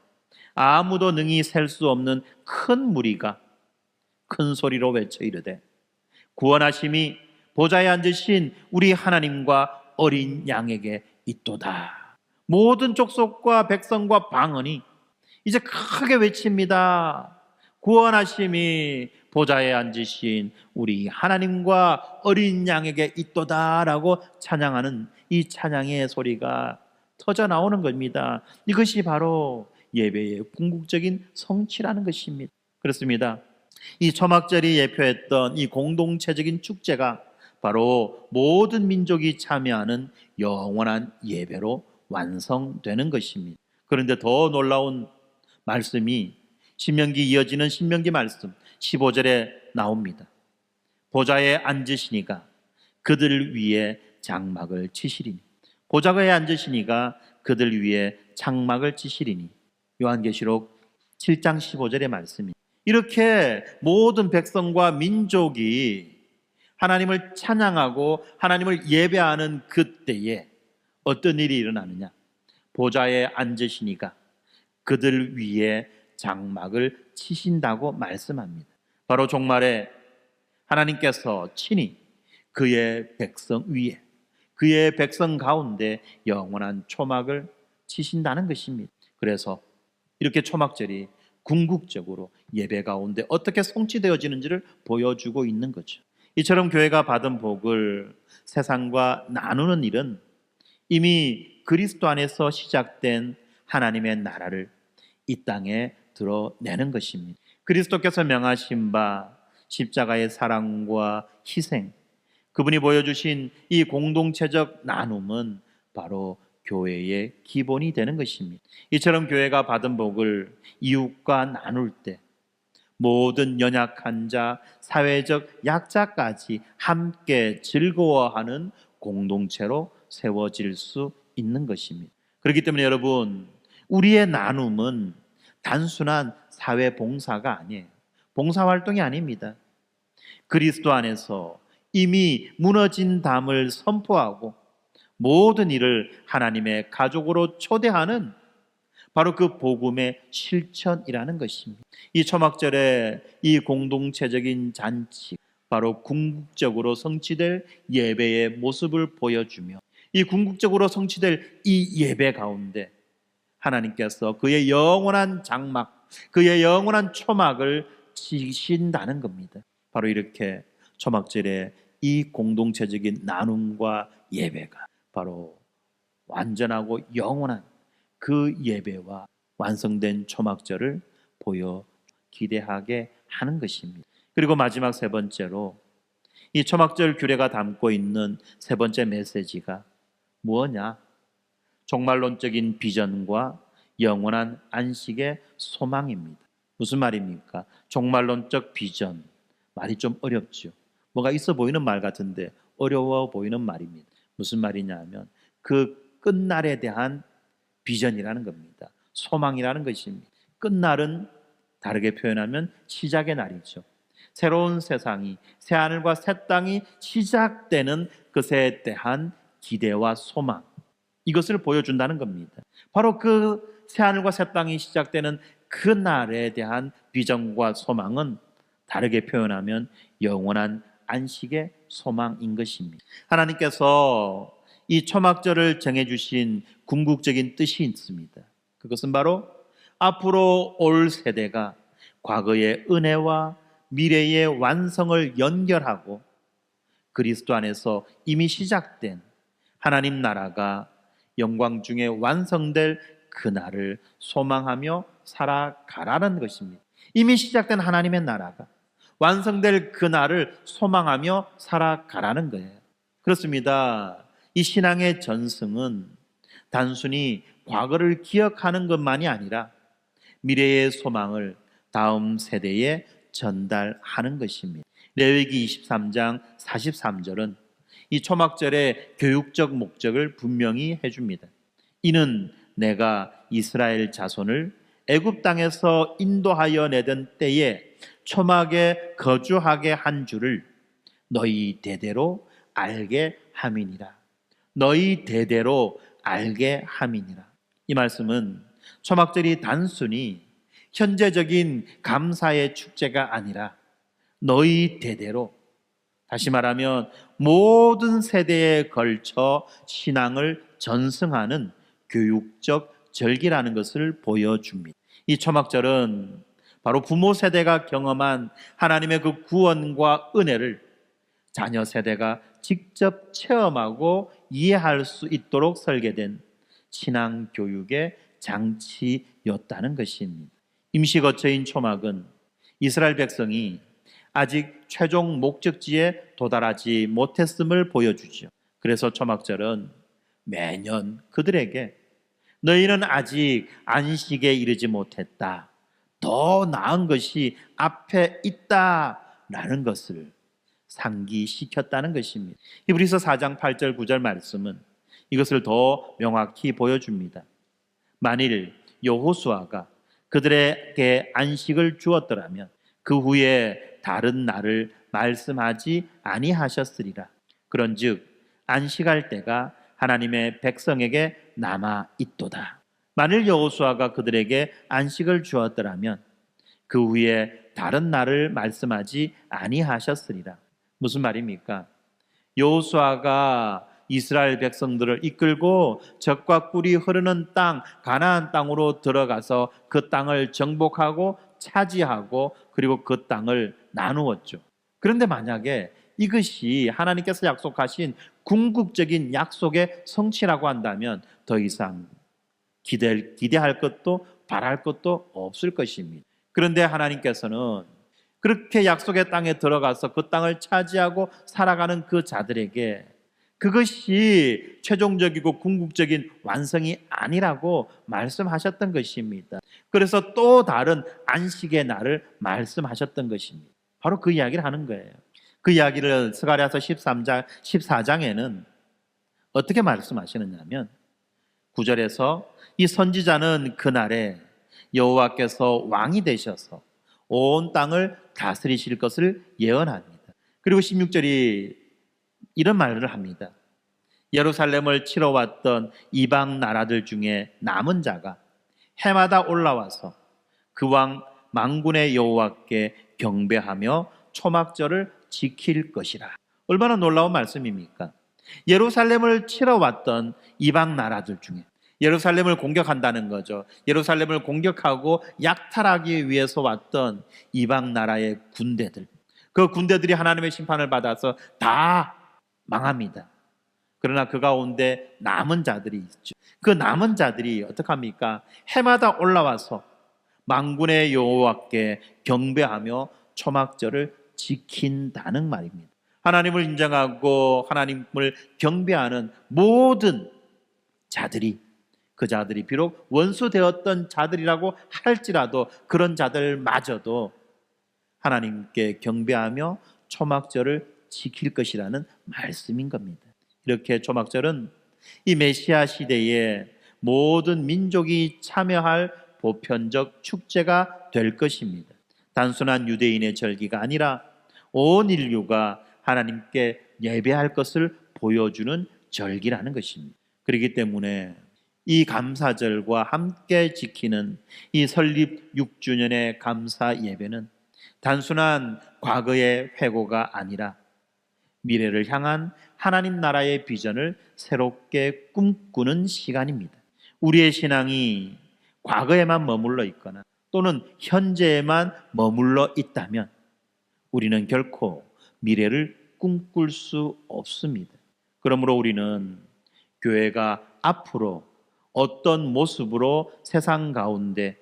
아무도 능히 셀 수 없는 큰 무리가 큰 소리로 외쳐 이르되 구원하심이 보좌에 앉으신 우리 하나님과 어린 양에게 있도다. 모든 족속과 백성과 방언이 이제 크게 외칩니다. 구원하심이 보좌에 앉으신 우리 하나님과 어린 양에게 있도다라고 찬양하는 이 찬양의 소리가 터져 나오는 겁니다. 이것이 바로 예배의 궁극적인 성취라는 것입니다. 그렇습니다. 이 초막절이 예표했던 이 공동체적인 축제가 바로 모든 민족이 참여하는 영원한 예배로 완성되는 것입니다. 그런데 더 놀라운 말씀이 신명기 이어지는 신명기 말씀 15절에 나옵니다. 보좌에 앉으시니가 그들 위에 장막을 치시리니, 보좌에 앉으시니가 그들 위에 장막을 치시리니. 요한계시록 7장 15절의 말씀입니다. 이렇게 모든 백성과 민족이 하나님을 찬양하고 하나님을 예배하는 그때에 어떤 일이 일어나느냐? 보좌에 앉으시니가 그들 위에 장막을 치신다고 말씀합니다. 바로 종말에 하나님께서 친히 그의 백성 위에, 그의 백성 가운데 영원한 초막을 치신다는 것입니다. 그래서 이렇게 초막절이 궁극적으로 예배 가운데 어떻게 성취되어지는지를 보여주고 있는 거죠. 이처럼 교회가 받은 복을 세상과 나누는 일은 이미 그리스도 안에서 시작된 하나님의 나라를 이 땅에 드러내는 것입니다. 그리스도께서 명하신 바 십자가의 사랑과 희생, 그분이 보여주신 이 공동체적 나눔은 바로 교회의 기본이 되는 것입니다. 이처럼 교회가 받은 복을 이웃과 나눌 때 모든 연약한 자, 사회적 약자까지 함께 즐거워하는 공동체로 세워질 수 있는 것입니다. 그렇기 때문에 여러분, 우리의 나눔은 단순한 사회 봉사가 아니에요. 봉사활동이 아닙니다. 그리스도 안에서 이미 무너진 담을 선포하고 모든 일을 하나님의 가족으로 초대하는 바로 그 복음의 실천이라는 것입니다. 이 초막절의 이 공동체적인 잔치, 바로 궁극적으로 성취될 예배의 모습을 보여주며 이 궁극적으로 성취될 이 예배 가운데 하나님께서 그의 영원한 장막, 그의 영원한 초막을 치신다는 겁니다. 바로 이렇게 초막절의 이 공동체적인 나눔과 예배가 바로 완전하고 영원한 그 예배와 완성된 초막절을 보여 기대하게 하는 것입니다. 그리고 마지막 세 번째로 이 초막절 규례가 담고 있는 세 번째 메시지가 무엇냐? 종말론적인 비전과 영원한 안식의 소망입니다. 무슨 말입니까? 종말론적 비전. 말이 좀 어렵죠. 뭐가 있어 보이는 말 같은데 어려워 보이는 말입니다. 무슨 말이냐 하면 그 끝날에 대한 비전이라는 겁니다. 소망이라는 것입니다. 끝날은 다르게 표현하면 시작의 날이죠. 새로운 세상이, 새하늘과 새 땅이 시작되는 것에 대한 기대와 소망, 이것을 보여준다는 겁니다. 바로 그 새하늘과 새 땅이 시작되는 그 날에 대한 비전과 소망은 다르게 표현하면 영원한 안식의 소망인 것입니다. 하나님께서 이 초막절을 정해주신 궁극적인 뜻이 있습니다. 그것은 바로 앞으로 올 세대가 과거의 은혜와 미래의 완성을 연결하고 그리스도 안에서 이미 시작된 하나님 나라가 영광 중에 완성될 그날을 소망하며 살아가라는 것입니다. 이미 시작된 하나님의 나라가 완성될 그날을 소망하며 살아가라는 거예요. 그렇습니다. 이 신앙의 전승은 단순히 과거를 기억하는 것만이 아니라 미래의 소망을 다음 세대에 전달하는 것입니다. 레위기 23장 43절은 이 초막절의 교육적 목적을 분명히 해줍니다. 이는 내가 이스라엘 자손을 애굽 땅에서 인도하여 내던 때에 초막에 거주하게 한 줄을 너희 대대로 알게 함이니라. 너희 대대로 알게 함이니라. 이 말씀은 초막절이 단순히 현재적인 감사의 축제가 아니라 너희 대대로, 다시 말하면 모든 세대에 걸쳐 신앙을 전승하는 교육적 절기라는 것을 보여줍니다. 이 초막절은 바로 부모 세대가 경험한 하나님의 그 구원과 은혜를 자녀 세대가 직접 체험하고 이해할 수 있도록 설계된 신앙 교육의 장치였다는 것입니다. 임시거처인 초막은 이스라엘 백성이 아직 최종 목적지에 도달하지 못했음을 보여주죠. 그래서 초막절은 매년 그들에게 너희는 아직 안식에 이르지 못했다, 더 나은 것이 앞에 있다라는 것을 상기시켰다는 것입니다. 히브리서 4장 8절 9절 말씀은 이것을 더 명확히 보여줍니다. 만일 여호수아가 그들에게 안식을 주었더라면 그 후에 다른 날을 말씀하지 아니하셨으리라. 그런즉 안식할 때가 하나님의 백성에게 남아 있도다. 만일 여호수아가 그들에게 안식을 주었더라면 그 후에 다른 날을 말씀하지 아니하셨으리라. 무슨 말입니까? 여호수아가 이스라엘 백성들을 이끌고 젖과 꿀이 흐르는 땅, 가나안 땅으로 들어가서 그 땅을 정복하고 차지하고 그리고 그 땅을 나누었죠. 그런데 만약에 이것이 하나님께서 약속하신 궁극적인 약속의 성취라고 한다면 더 이상 기대할 것도 바랄 것도 없을 것입니다. 그런데 하나님께서는 그렇게 약속의 땅에 들어가서 그 땅을 차지하고 살아가는 그 자들에게 그것이 최종적이고 궁극적인 완성이 아니라고 말씀하셨던 것입니다. 그래서 또 다른 안식의 날을 말씀하셨던 것입니다. 바로 그 이야기를 하는 거예요. 그 이야기를 스가랴서 14장에는 어떻게 말씀하시느냐면 9절에서 이 선지자는 그날에 여호와께서 왕이 되셔서 온 땅을 다스리실 것을 예언합니다. 그리고 16절이 이런 말을 합니다. 예루살렘을 치러 왔던 이방 나라들 중에 남은 자가 해마다 올라와서 그 왕 만군의 여호와께 경배하며 초막절을 지킬 것이라. 얼마나 놀라운 말씀입니까? 예루살렘을 치러 왔던 이방 나라들 중에 예루살렘을 공격한다는 거죠. 예루살렘을 공격하고 약탈하기 위해서 왔던 이방 나라의 군대들, 그 군대들이 하나님의 심판을 받아서 다 망합니다. 그러나 그 가운데 남은 자들이 있죠. 그 남은 자들이 어떡합니까? 해마다 올라와서 만군의 여호와께 경배하며 초막절을 지킨다는 말입니다. 하나님을 인정하고 하나님을 경배하는 모든 자들이, 그 자들이 비록 원수되었던 자들이라고 할지라도 그런 자들마저도 하나님께 경배하며 초막절을 지킬 것이라는 말씀인 겁니다. 이렇게 초막절은 이 메시아 시대에 모든 민족이 참여할 보편적 축제가 될 것입니다. 단순한 유대인의 절기가 아니라 온 인류가 하나님께 예배할 것을 보여주는 절기라는 것입니다. 그렇기 때문에 이 감사절과 함께 지키는 이 설립 6주년의 감사 예배는 단순한 과거의 회고가 아니라 미래를 향한 하나님 나라의 비전을 새롭게 꿈꾸는 시간입니다. 우리의 신앙이 과거에만 머물러 있거나 또는 현재에만 머물러 있다면 우리는 결코 미래를 꿈꿀 수 없습니다. 그러므로 우리는 교회가 앞으로 어떤 모습으로 세상 가운데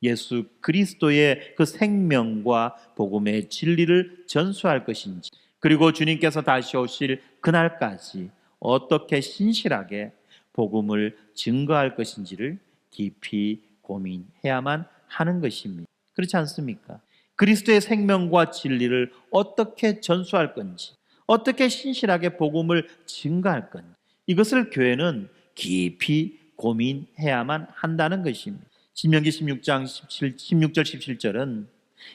예수 그리스도의 그 생명과 복음의 진리를 전수할 것인지, 그리고 주님께서 다시 오실 그날까지 어떻게 신실하게 복음을 증거할 것인지를 깊이 고민해야만 하는 것입니다. 그렇지 않습니까? 그리스도의 생명과 진리를 어떻게 전수할 건지, 어떻게 신실하게 복음을 증거할 건지, 이것을 교회는 깊이 고민해야만 한다는 것입니다. 신명기 16장 16절 17절은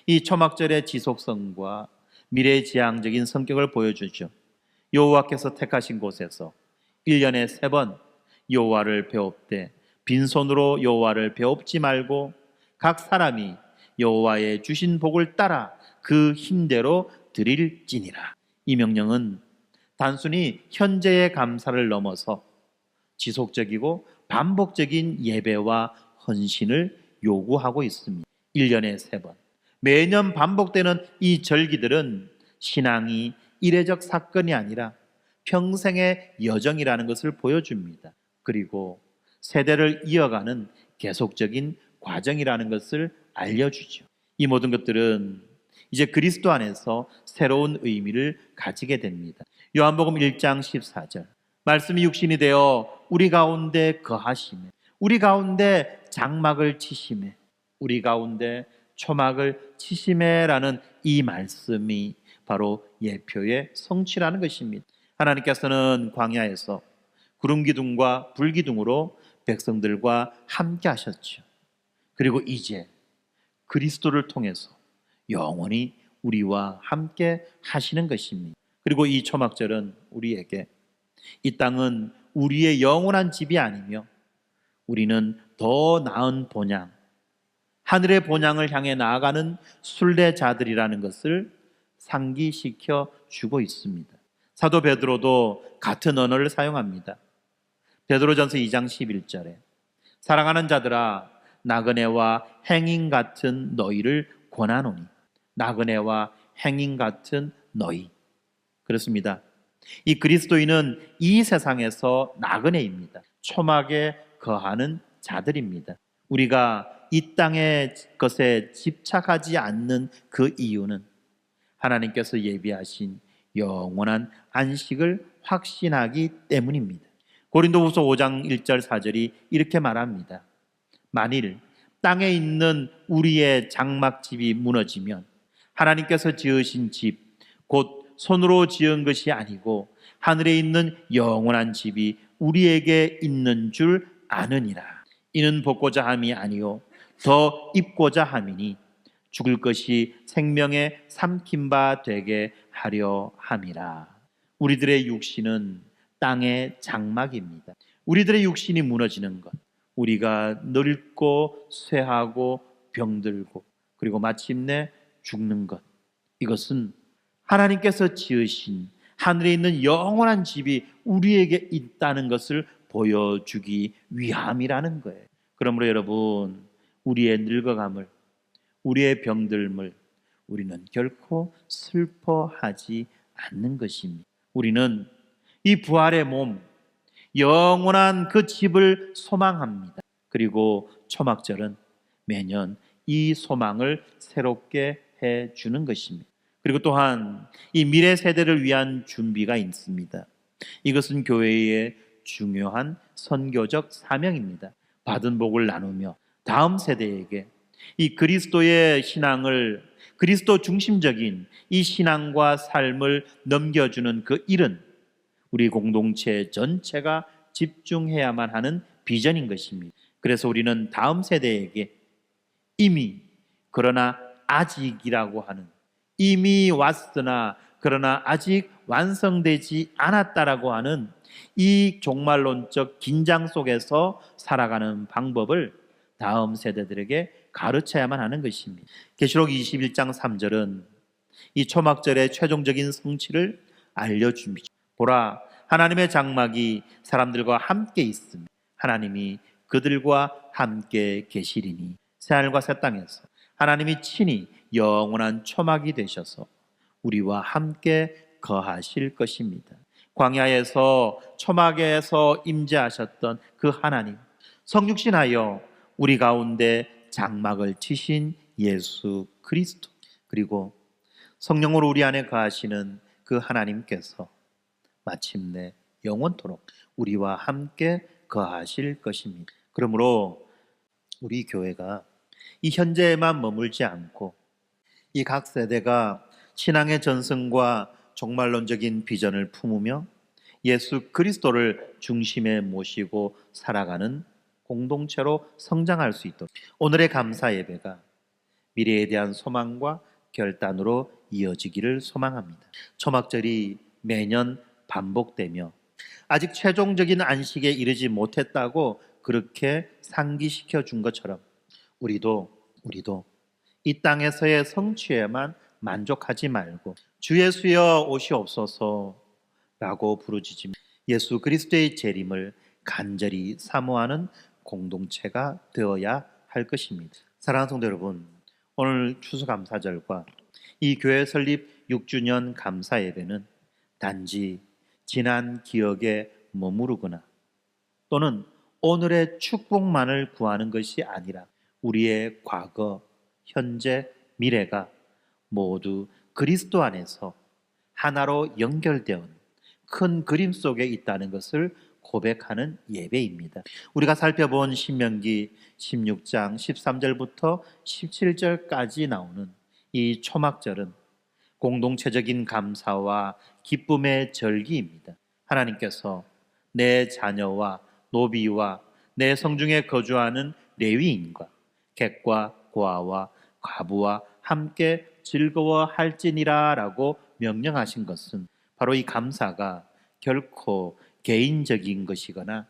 이 초막절의 지속성과 미래지향적인 성격을 보여주죠. 여호와께서 택하신 곳에서 1년에 3번 여호와를 배웁되 빈손으로 여호와를 배웁지 말고 각 사람이 여호와의 주신 복을 따라 그 힘대로 드릴지니라. 이 명령은 단순히 현재의 감사를 넘어서 지속적이고 반복적인 예배와 헌신을 요구하고 있습니다. 1년에 3번. 매년 반복되는 이 절기들은 신앙이 이례적 사건이 아니라 평생의 여정이라는 것을 보여줍니다. 그리고 세대를 이어가는 계속적인 과정이라는 것을 알려주죠. 이 모든 것들은 이제 그리스도 안에서 새로운 의미를 가지게 됩니다. 요한복음 1장 14절. 말씀이 육신이 되어 우리 가운데 거하심에, 우리 가운데 장막을 치심에, 우리 가운데 초막을 치심에라는 이 말씀이 바로 예표의 성취라는 것입니다. 하나님께서는 광야에서 구름 기둥과 불 기둥으로 백성들과 함께 하셨죠. 그리고 이제 그리스도를 통해서 영원히 우리와 함께 하시는 것입니다. 그리고 이 초막절은 우리에게 이 땅은 우리의 영원한 집이 아니며 우리는 더 나은 본향, 하늘의 본향을 향해 나아가는 순례자들이라는 것을 상기시켜 주고 있습니다. 사도 베드로도 같은 언어를 사용합니다. 베드로전서 2장 11절에 사랑하는 자들아 나그네와 행인 같은 너희를 권하노니, 나그네와 행인 같은 너희. 그렇습니다. 이 그리스도인은 이 세상에서 나그네입니다. 초막에 거하는 자들입니다. 우리가 이 땅의 것에 집착하지 않는 그 이유는 하나님께서 예비하신 영원한 안식을 확신하기 때문입니다. 고린도후서 5장 1절 4절이 이렇게 말합니다. 만일 땅에 있는 우리의 장막집이 무너지면 하나님께서 지으신 집, 곧 손으로 지은 것이 아니고 하늘에 있는 영원한 집이 우리에게 있는 줄 아느니라. 이는 벗고자 함이 아니요 더 입고자 함이니 죽을 것이 생명의 삼킨 바 되게 하려 함이라. 우리들의 육신은 땅의 장막입니다. 우리들의 육신이 무너지는 것, 우리가 늙고 쇠하고 병들고 그리고 마침내 죽는 것, 이것은 하나님께서 지으신 하늘에 있는 영원한 집이 우리에게 있다는 것을 보여주기 위함이라는 거예요. 그러므로 여러분, 우리의 늙어감을, 우리의 병듦을 우리는 결코 슬퍼하지 않는 것입니다. 우리는 이 부활의 몸, 영원한 그 집을 소망합니다. 그리고 초막절은 매년 이 소망을 새롭게 해주는 것입니다. 그리고 또한 이 미래 세대를 위한 준비가 있습니다. 이것은 교회의 중요한 선교적 사명입니다. 받은 복을 나누며 다음 세대에게 이 그리스도의 신앙을, 그리스도 중심적인 이 신앙과 삶을 넘겨주는 그 일은 우리 공동체 전체가 집중해야만 하는 비전인 것입니다. 그래서 우리는 다음 세대에게 이미 그러나 아직이라고 하는, 이미 왔으나 그러나 아직 완성되지 않았다라고 하는 이 종말론적 긴장 속에서 살아가는 방법을 다음 세대들에게 가르쳐야만 하는 것입니다. 계시록 21장 3절은 이 초막절의 최종적인 성취를 알려줍니다. 보라, 하나님의 장막이 사람들과 함께 있으며 하나님이 그들과 함께 계시리니 새하늘과 새 땅에서 하나님이 친히 영원한 초막이 되셔서 우리와 함께 거하실 것입니다. 광야에서 초막에서 임재하셨던 그 하나님, 성육신하여 우리 가운데 장막을 치신 예수 그리스도, 그리고 성령으로 우리 안에 거하시는 그 하나님께서 마침내 영원토록 우리와 함께 거하실 것입니다. 그러므로 우리 교회가 이 현재에만 머물지 않고 이 각 세대가 신앙의 전승과 종말론적인 비전을 품으며 예수 그리스도를 중심에 모시고 살아가는 공동체로 성장할 수 있도록 오늘의 감사 예배가 미래에 대한 소망과 결단으로 이어지기를 소망합니다. 초막절이 매년 반복되며 아직 최종적인 안식에 이르지 못했다고 그렇게 상기시켜 준 것처럼 우리도 이 땅에서의 성취에만 만족하지 말고 주 예수여 오시옵소서 라고 부르짖으며 예수 그리스도의 재림을 간절히 사모하는 공동체가 되어야 할 것입니다. 사랑하는 성도 여러분, 오늘 추수감사절과 이 교회 설립 6주년 감사 예배는 단지 지난 기억에 머무르거나 또는 오늘의 축복만을 구하는 것이 아니라 우리의 과거, 현재, 미래가 모두 그리스도 안에서 하나로 연결되어 큰 그림 속에 있다는 것을 고백하는 예배입니다. 우리가 살펴본 신명기 16장 13절부터 17절까지 나오는 이 초막절은 공동체적인 감사와 기쁨의 절기입니다. 하나님께서 내 자녀와 노비와 내 성중에 거주하는 레위인과 객과 고아와 과부와 함께 즐거워할지니라 라고 명령하신 것은 바로 이 감사가 결코 개인적인 것이거나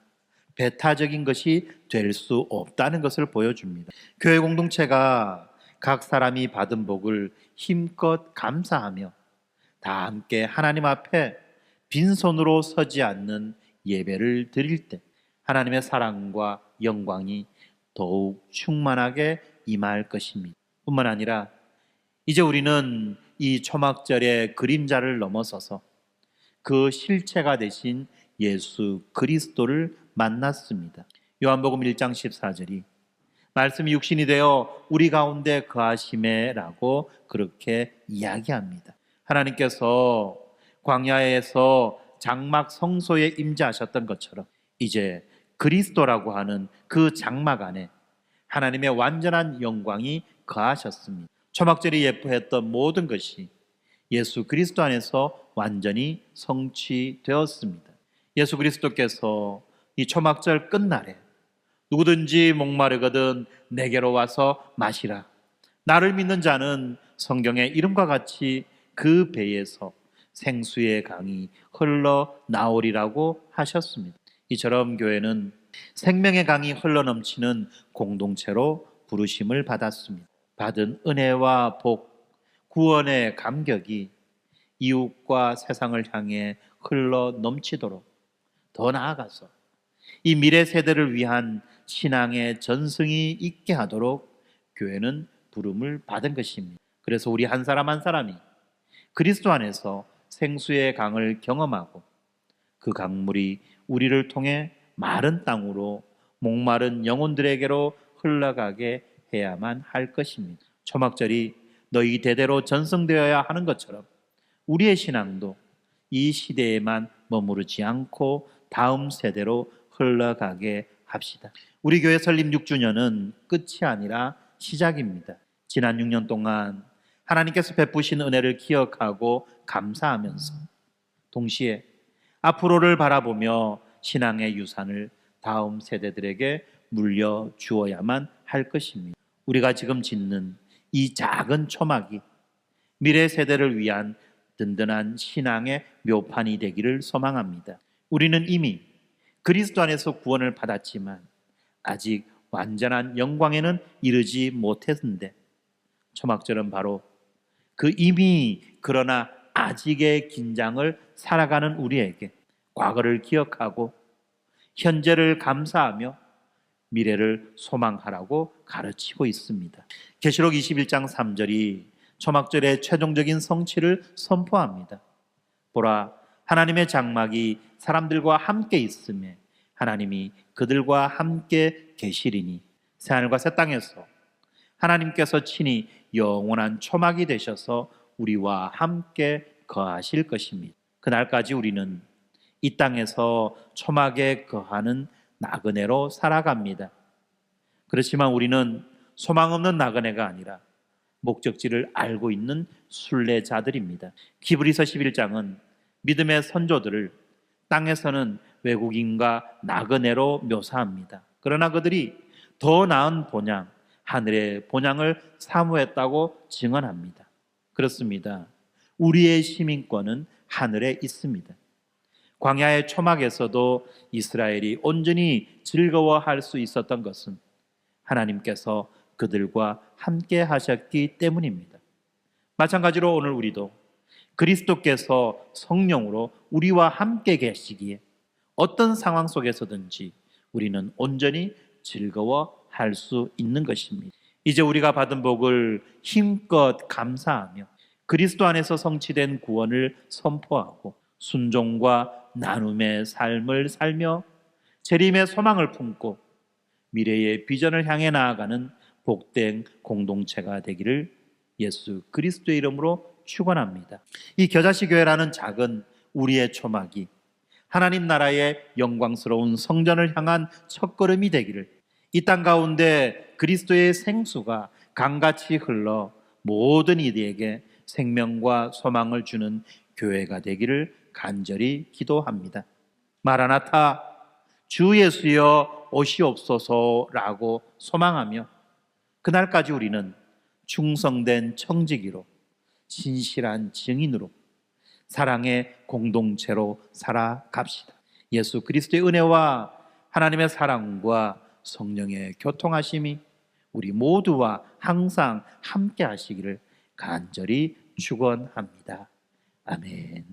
배타적인 것이 될 수 없다는 것을 보여줍니다. 교회 공동체가 각 사람이 받은 복을 힘껏 감사하며 다 함께 하나님 앞에 빈손으로 서지 않는 예배를 드릴 때 하나님의 사랑과 영광이 더욱 충만하게 임할 것입니다. 뿐만 아니라 이제 우리는 이 초막절의 그림자를 넘어서서 그 실체가 되신 예수 그리스도를 만났습니다. 요한복음 1장 14절이 말씀이 육신이 되어 우리 가운데 거하심에 라고 그렇게 이야기합니다. 하나님께서 광야에서 장막 성소에 임재하셨던 것처럼 이제 그리스도라고 하는 그 장막 안에 하나님의 완전한 영광이 거하셨습니다. 초막절이 예표했던 모든 것이 예수 그리스도 안에서 완전히 성취되었습니다. 예수 그리스도께서 이 초막절 끝날에 누구든지 목마르거든 내게로 와서 마시라. 나를 믿는 자는 성경의 이름과 같이 그 배에서 생수의 강이 흘러나오리라고 하셨습니다. 이처럼 교회는 생명의 강이 흘러넘치는 공동체로 부르심을 받았습니다. 받은 은혜와 복, 구원의 감격이 이웃과 세상을 향해 흘러넘치도록 더 나아가서 이 미래 세대를 위한 신앙의 전승이 있게 하도록 교회는 부름을 받은 것입니다. 그래서 우리 한 사람 한 사람이 그리스도 안에서 생수의 강을 경험하고 그 강물이 우리를 통해 마른 땅으로 목마른 영혼들에게로 흘러가게 해야만 할 것입니다. 초막절이 너희 대대로 전승되어야 하는 것처럼 우리의 신앙도 이 시대에만 머무르지 않고 다음 세대로 흘러가게 합시다. 우리 교회 설립 6주년은 끝이 아니라 시작입니다. 지난 6년 동안 하나님께서 베푸신 은혜를 기억하고 감사하면서 동시에 앞으로를 바라보며 신앙의 유산을 다음 세대들에게 물려주어야만 할 것입니다. 우리가 지금 짓는 이 작은 초막이 미래 세대를 위한 든든한 신앙의 묘판이 되기를 소망합니다. 우리는 이미 그리스도 안에서 구원을 받았지만 아직 완전한 영광에는 이르지 못했는데 초막절은 바로 그 이미 그러나 아직의 긴장을 살아가는 우리에게 과거를 기억하고 현재를 감사하며 미래를 소망하라고 가르치고 있습니다. 계시록 21장 3절이 초막절의 최종적인 성취를 선포합니다. 보라, 하나님의 장막이 사람들과 함께 있음에 하나님이 그들과 함께 계시리니 새하늘과 새 땅에서 하나님께서 친히 영원한 초막이 되셔서 우리와 함께 거하실 것입니다. 그날까지 우리는 이 땅에서 초막에 거하는 나그네로 살아갑니다. 그렇지만 우리는 소망 없는 나그네가 아니라 목적지를 알고 있는 순례자들입니다. 히브리서 11장은 믿음의 선조들을 땅에서는 외국인과 나그네로 묘사합니다. 그러나 그들이 더 나은 본향, 하늘의 본향을 사모했다고 증언합니다. 그렇습니다. 우리의 시민권은 하늘에 있습니다. 광야의 초막에서도 이스라엘이 온전히 즐거워할 수 있었던 것은 하나님께서 그들과 함께 하셨기 때문입니다. 마찬가지로 오늘 우리도 그리스도께서 성령으로 우리와 함께 계시기에 어떤 상황 속에서든지 우리는 온전히 즐거워할 할 수 있는 것입니다. 이제 우리가 받은 복을 힘껏 감사하며 그리스도 안에서 성취된 구원을 선포하고 순종과 나눔의 삶을 살며 재림의 소망을 품고 미래의 비전을 향해 나아가는 복된 공동체가 되기를 예수 그리스도의 이름으로 축원합니다. 이 겨자씨 교회라는 작은 우리의 초막이 하나님 나라의 영광스러운 성전을 향한 첫걸음이 되기를, 이 땅 가운데 그리스도의 생수가 강같이 흘러 모든 이들에게 생명과 소망을 주는 교회가 되기를 간절히 기도합니다. 마라나타, 주 예수여 오시옵소서라고 소망하며 그날까지 우리는 충성된 청지기로, 신실한 증인으로, 사랑의 공동체로 살아갑시다. 예수 그리스도의 은혜와 하나님의 사랑과 성령의 교통하심이 우리 모두와 항상 함께 하시기를 간절히 축원합니다. 아멘.